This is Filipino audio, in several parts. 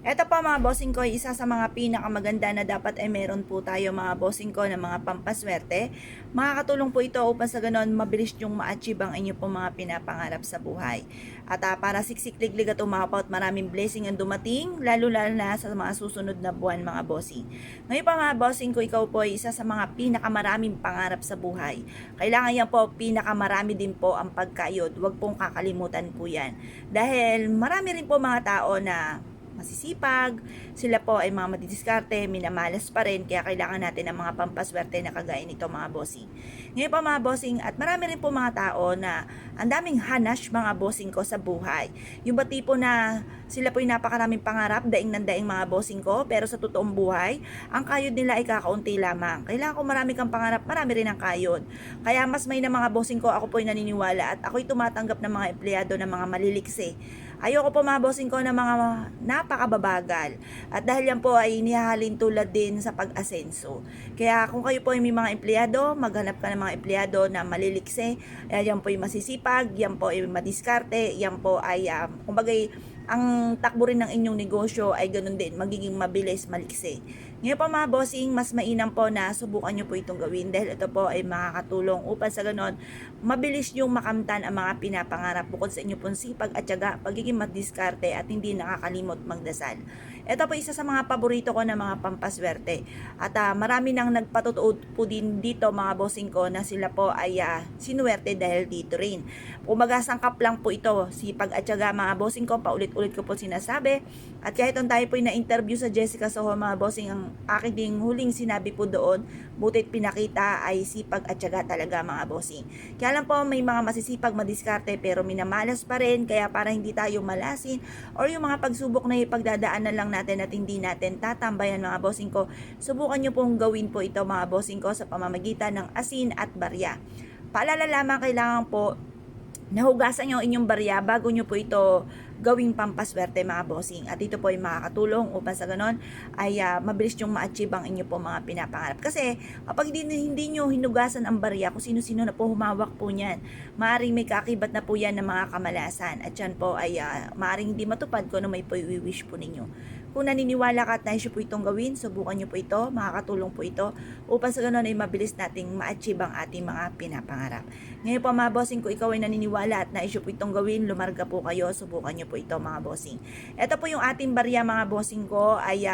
Eto pa mga bossing ko, isa sa mga pinakamaganda na dapat ay meron po tayo mga bossing ko na mga pampaswerte. Makakatulong po ito upang sa ganon mabilis yung ma-achieve ang inyo po mga pinapangarap sa buhay. At para siksik-liglig at umapaw at maraming blessing ang dumating, lalo-lalo na sa mga susunod na buwan mga bossing. Ngayon pa mga bossing ko, ikaw po ay isa sa mga pinakamaraming pangarap sa buhay. Kailangan yan po, pinakamarami din po ang pagkayod. Huwag pong kakalimutan po yan. Dahil marami rin po mga tao na masisipag, sila po ay mga madidiskarte, minamalas pa rin, kaya kailangan natin ng mga pampaswerte na kagaya nito mga bossing. Ngayon pa mga bossing, at marami rin po mga tao na ang daming hanash mga bossing ko sa buhay. Yung ba tipo na sila po ay napakaraming pangarap, daing ng daing mga bossing ko, pero sa totoong buhay, ang kayod nila ay kakaunti lamang. Kailangan ko marami kang pangarap, marami rin ang kayod. Kaya mas may na mga bossing ko, ako po ay naniniwala at ako'y tumatanggap ng mga empleyado ng mga maliliksi. Ayoko po mga bossing ko ng mga napakababagal. At dahil yan po ay inihahalin tulad din sa pag-asenso. Kaya kung kayo po ay may mga empleyado, maghanap ka ng mga empleyado na malilikse. Yan po ay masisipag, yan po ay madiskarte, yan po ay kumbagay ang takbo rin ng inyong negosyo ay ganun din, magiging mabilis, maliksi. Ngayon po mga bossing, mas mainam po na subukan nyo po itong gawin dahil ito po ay makakatulong upang sa ganon, mabilis yung makamtan ang mga pinapangarap bukod sa inyo pong sipag at tiyaga, pagiging madiskarte at hindi nakakalimot magdasal. Ito po isa sa mga paborito ko na mga pampaswerte. At marami nang nagpatutuod po din dito mga bossing ko na sila po ay sinuwerte dahil dito rin. Kumbaga sangkap lang po ito, sipag at tiyaga mga bossing ko, paulit-ulit ko po sinasabi. At kahit tayo po na-interview sa Jessica Soho mga bossing, ang aking ding huling sinabi po doon, butit pinakita ay sipag at tiyaga talaga mga bossing. Kaya lang po may mga masisipag madiskarte pero minamalas pa rin, kaya para hindi tayo malasin or yung mga pagsubok na ipagdadaanan lang natin at hindi natin tatambayan mga bossing ko, subukan nyo pong gawin po ito mga bossing ko sa pamamagitan ng asin at barya. Paalala lamang, kailangan po nahugasan nyo inyong barya bago nyo po ito gawing pampaswerte mga bossing. At ito po ay makakatulong upang sa ganon ay mabilis nyong ma-achieve ang inyo po mga pinapangarap. Kasi kapag hindi nyo hinugasan ang barya, kung sino-sino na po humawak po niyan, maaaring may kakibat na po yan ng mga kamalasan. At yan po ay maaaring hindi matupad kung ano may po i-wish po ninyo. Kung naniniwala ka at nais po itong gawin, subukan nyo po ito, makakatulong po ito upang sa ganon ay mabilis nating ma-achieve ang ating mga pinapangarap. Ngayon po mga bossing, kung ikaw ay naniniwala at nais po itong gawin, lumarga po kayo, subukan nyo po ito mga bossing. Ito po yung ating barya mga bossing ko ay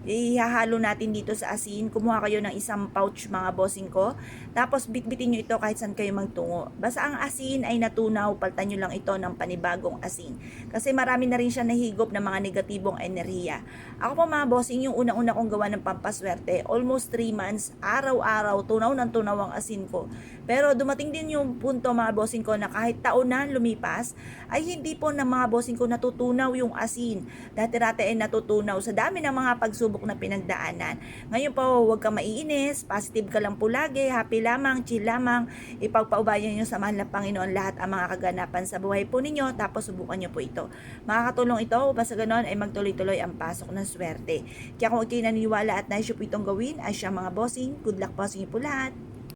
ihahalo natin dito sa asin. Kumuha kayo ng isang pouch mga bossing ko, tapos bitbitin nyo ito kahit saan kayo magtungo. Basta ang asin ay natunaw, paltan nyo lang ito ng panibagong asin. Kasi marami na rin siya nahigop ng mga negatibong enerhiya. Ako po mga bossing, yung unang-una kong gawa ng pampaswerte, almost 3 months, araw-araw, tunaw ng tunaw ang asin ko. Pero dumating din yung punto mga bossing ko na kahit taon na lumipas, ay hindi po na mga bossing ko natutunaw yung asin. Dati-dati ay natutunaw sa dami ng mga pagsubok na pinagdaanan. Ngayon po, huwag ka maiinis, positive ka lang po lagi, happy lamang, chill lamang, ipagpaubayan nyo sa mahal na Panginoon lahat ang mga kaganapan sa buhay po ninyo, tapos subukan nyo po ito. Makakatulong ito upang sa ganon ay magtuloy-tuloy ang pasok ng swerte. Kaya kung kayo naniniwala at nais po itong gawin, ay siya mga bossing, good luck po sa inyo po lahat.